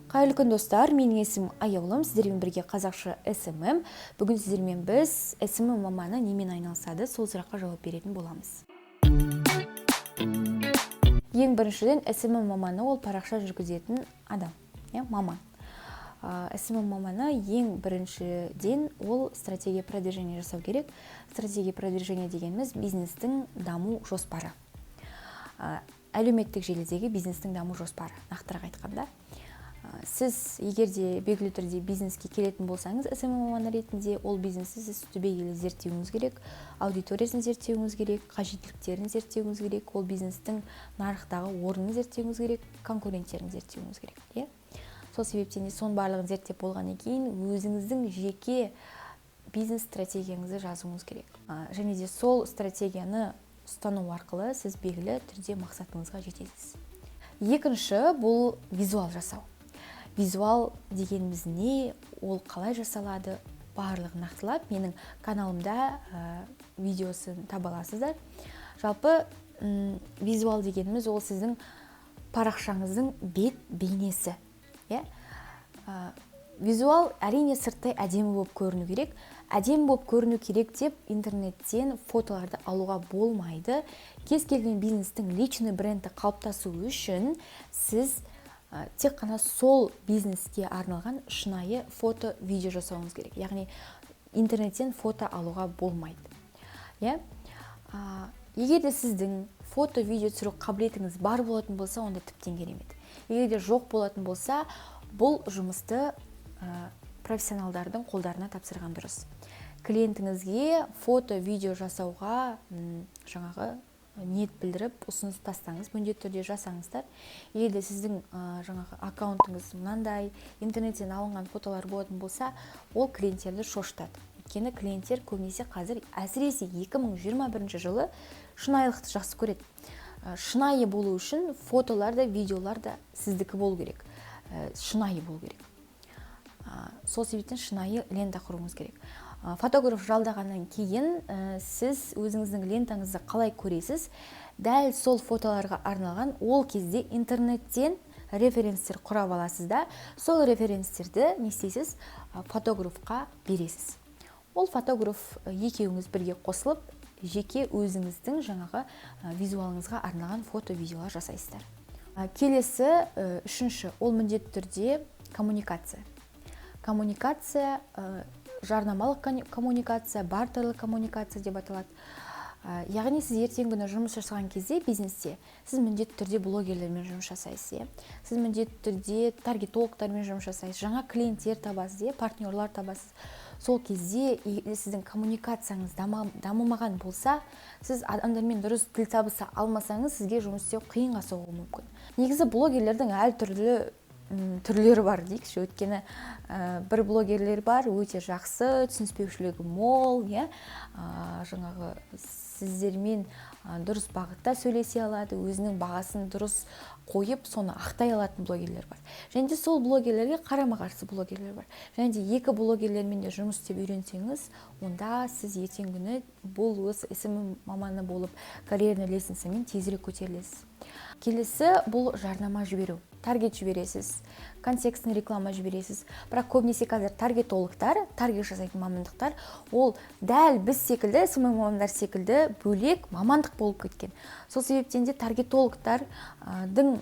Қайырлы күн достар, менің есімім Аяулым, сіздермен бірге қазақша SMM. Бүгін сіздермен біз SMM маманы немен айналысады, сол сұраққа жауап беретін боламыз. Ең біріншіден SMM маманы ол парақша жүргізетін адам, маман. SMM маманы ең біріншіден ол стратегия продвижения жасау керек. Стратегия продвижения дегеніміз бизнестің даму жоспары. Әлеуметтік желідегі бизнестің даму жоспары, нақтырақ айтқанда. Сіз егерде белгілі түрде бизнеске келетін болсаңыз, SMM маманы ретінде ол бизнесті сіз түбегейлі зерттеуіңіз керек, аудиториясын зерттеуіңіз керек, қажеттіліктерін зерттеуіңіз керек, ол бизнестің нарықтағы орнын зерттеуіңіз керек, конкуренттерін зерттеуіңіз керек. Сол себептен соның барлығын зерттеп болғаннан кейін өзіңіздің жеке бизнес стратегияңызды жазуыңыз керек. Және де сол стратегияны ұстану арқылы сіз белгілі түрде мақсатыңызға жетесіз. Екінші бұл визуал жасау. Визуал дегеніміз не, ол қалай жасалады, барлығын нақтылап, менің каналымда видеосын таба аласыздар. Жалпы визуал дегеніміз ол сіздің парақшаңыздың бет бейнесі. Визуал әрине сырттай әдемі болып көріну керек. Әдемі болып көріну керек деп интернеттен фотоларды алуға болмайды. Кез келген бизнестің личный бренді қалыптасу үшін сіз тек қана сол бизнеске арналған шынайы фото, видео жасауыңыз керек. Яғни интернеттен фото алуға болмайды. Егер де сіздің фото, видео түсіру қабілетіңіз бар болатын болса, онда тіптен керемет. Егер де жоқ болатын болса, бұл жұмысты профессионалдардың қолдарына тапсырған дұрыс. Клиентіңізге фото, видео жасауға жаңағы ниет білдіріп, ұсыныс тастаңыз, міндетті түрде жасаңыздар. Егер де сіздің жаңағы аккаунтыңыз мынандай интернеттен алынған фотолар болатын болса, ол клиенттерді шошытады. Өйткені клиенттер көбінесе қазір, әсіресе 2021 жылы шынайылықты жақсы көреді. Шынайы болу үшін фотолар да, видеолар да сіздікі болу керек. Шынайы болу керек. Сол себептен шынайы лента құруыңыз керек. Фотограф жалдағаннан кейін сіз өзіңіздің лентаңызды қалай көресіз, дәл сол фотоларға арналған ол кезде интернеттен референстер құрап аласыз да, сол референстерді не істейсіз, фотографқа бересіз. Ол фотограф екеуіңіз бірге қосылып, жеке өзіңіздің жаңағы визуалыңызға арналған фото-видеолар жасайсыздар. Келесі, үшінші, ол міндетті түрде коммуникация. Коммуникация, жарнамалық коммуникация, бартерлік коммуникация деп аталады. Яғни сіз ертең күні жұмыс жасаған кезде бизнесте сіз міндетті түрде блогерлермен жұмыс жасайсыз. Сіз міндетті түрде таргетологтармен жұмыс жасайсыз, жаңа клиенттер табасыз, партнерлар табасыз. Сол кезде сіздің коммуникацияңыз дамымаған болса, сіз адамдармен дұрыс тіл табыса алмасаңыз, сізге жұмыс істеу қиынға соғуы мүмкін. Негізі блогерлердің әртүрлі түрлері бар дейікші, өйткені бір блогерлер бар, өте жақсы, түсініспеушілігі мол, жаңағы сіздермен дұрыс бағытта сөйлесе алады, өзінің бағасын дұрыс қойып, соны ақтай алатын блогерлер бар. Және де сол блогерлерге қарама-қарсы блогерлер бар. Және де екі блогерлермен де жұмыс істеп үйренсеңіз, онда сіз ертең күні бұл SMM маманы болып карьерный лестницамен тезірек көтерілесіз. Келесі бұл жарнама жіберу. Таргет жібересіз, контекстный реклама жібересіз. Бірақ көбінесе қазір таргетологтар, таргет жасайтын мамандықтар, ол дәл біз секілді, SMM мамандар секілді бөлек мамандық болып кеткен. Сол себептен де таргетологтардың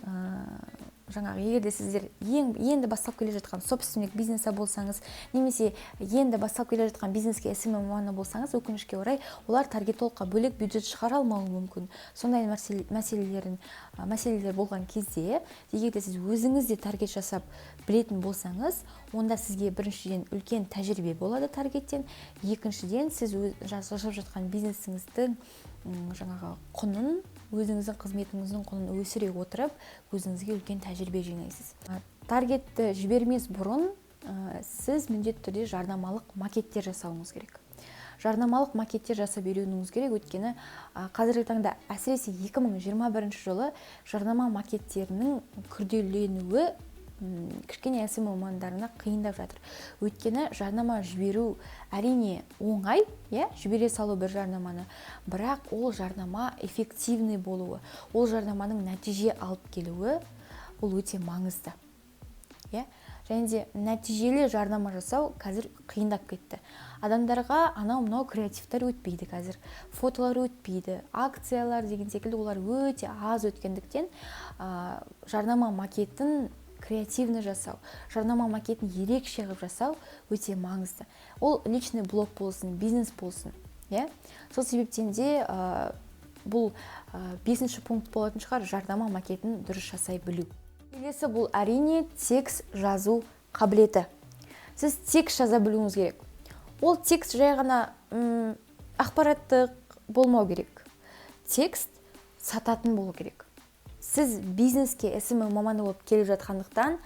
жаңағы егерде сіздер енді бастап келе жатқан собственник бизнеса болсаңыз, немесе енді бастап келе жатқан бизнеске SMM маманы болсаңыз, өкінішке орай, олар таргетологқа бөлек бюджет шығара алмауы мүмкін. Сондай мәселелер болған кезде, егерде сіз өзіңіз де таргет жасап білетін болсаңыз, онда сізге біріншіден үлкен тәжірибе болады таргеттен, екіншіден сіз жасап жатқан бизнесіңіздің жаңағы құнын, өзіңіздің қызметіңіздің құнын өсіре отырып, өзіңізге үлкен тәжірибе жинайсыз. Таргетті жібермес бұрын сіз міндетті түрде жарнамалық макеттер жасауыңыз керек. Жарнамалық макеттер жасап үйренуіңіз керек, өйткені қазіргі таңда әсіресе 2021 жылы жарнама макеттерінің күрделенуі кішкене SMM мамандарына қиындап жатыр. Өйткені жарнама жіберу әрине оңай, жібере салу бір жарнаманы, бірақ ол жарнама эффективный болуы, ол жарнаманың нәтиже алып келуі, ол өте маңызды. иә. Және де нәтижелі жарнама жасау қазір қиындап кетті. Адамдарға анау мынау креативтер өтпейді қазір, фотолар өтпейді, акциялар деген секілді олар өте аз өткендіктен жарнама макетін креативно жасау, жарнама макетін ерекше қылып жасау өте маңызды. Ол личный блог болсын, бизнес болсын, иә. Сол себептен де бұл 5-ші пункт болатын шығар, жарнама макетін дұрыс жасай білу. Келесі бұл әрине текст жазу қабілеті. Сіз текст жаза білуіңіз керек. Ол текст жай ғана ақпараттық болмау керек. Текст сататын болу керек. Сіз бизнеске SMM маманы болып келіп жатқандықтан,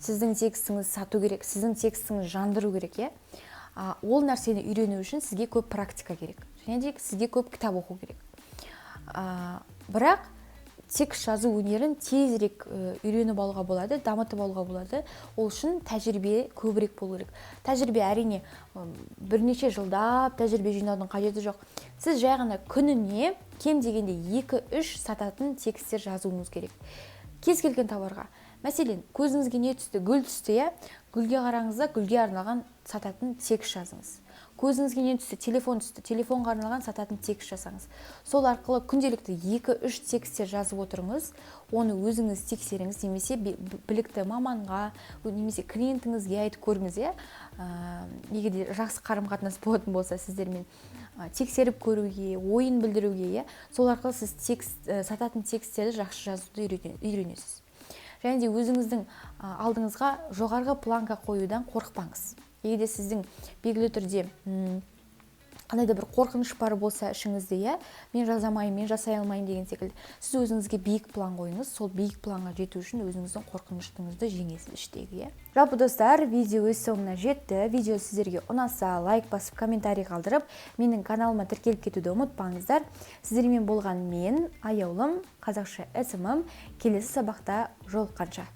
сіздің текстіңіз сату керек, сіздің текстіңіз жандыру керек, е. Ол нәрсені үйрену үшін сізге көп практика керек. Және де сізге көп кітап оқу керек. Бірақ текст жазу өнерін тезірек үйреніп алуға болады, дамытып алуға болады. Ол үшін тәжірибе көбірек болу керек. Тәжірибе әрине бірнеше жылдап тәжірибе жинаудың қажеті жоқ. Сіз жай ғана күніне кем дегенде 2-3 сататын тексттер жазуыңыз керек. Кез келген товарға. Мәселен, көзіңізге не түсті? Гүл түсті, иә? Гүлге қараңыз да, гүлге арналған сататын текст жазыңыз. Көзіңізге не түсті? Телефон түсті. Телефонға арналған сататын текст жасаңыз. Сол арқылы күнделікті 2-3 тексттер жазып отырыңыз. Оны өзіңіз тексеріңіз, немесе білікті маманға, немесе клиентіңізге айтып көріңіз, иә? Егер де жақсы қарым-қатынас болатын болса сіздермен тексеріп көруге, ойын білдіруге, иә? Сол арқылы сіз сататын тексттерді жақсы жазуды үйренесіз. Және де өзіңіздің алдыңызға жоғарғы планка қоюдан қорықпаңыз. Егер де сіздің белгілі түрде қандай да бір қорқыныш бар болса ішіңізде, иә, мен жазамайын, мен жасай алмайын деген секілді, сіз өзіңізге биік план қойыңыз. Сол биік планға жету үшін өзіңіздің қорқыныштыңызды жеңесіз іштегі, иә. Жалпы достар, видео өз соңына жетті. Видео сіздерге ұнаса, лайк басып, комментарий қалдырып, менің каналыма тіркеліп кетуді ұмытпаңыздар. Сіздермен болған мен, аяулым, қазақша SMM, келесі сабақта жолыққанша.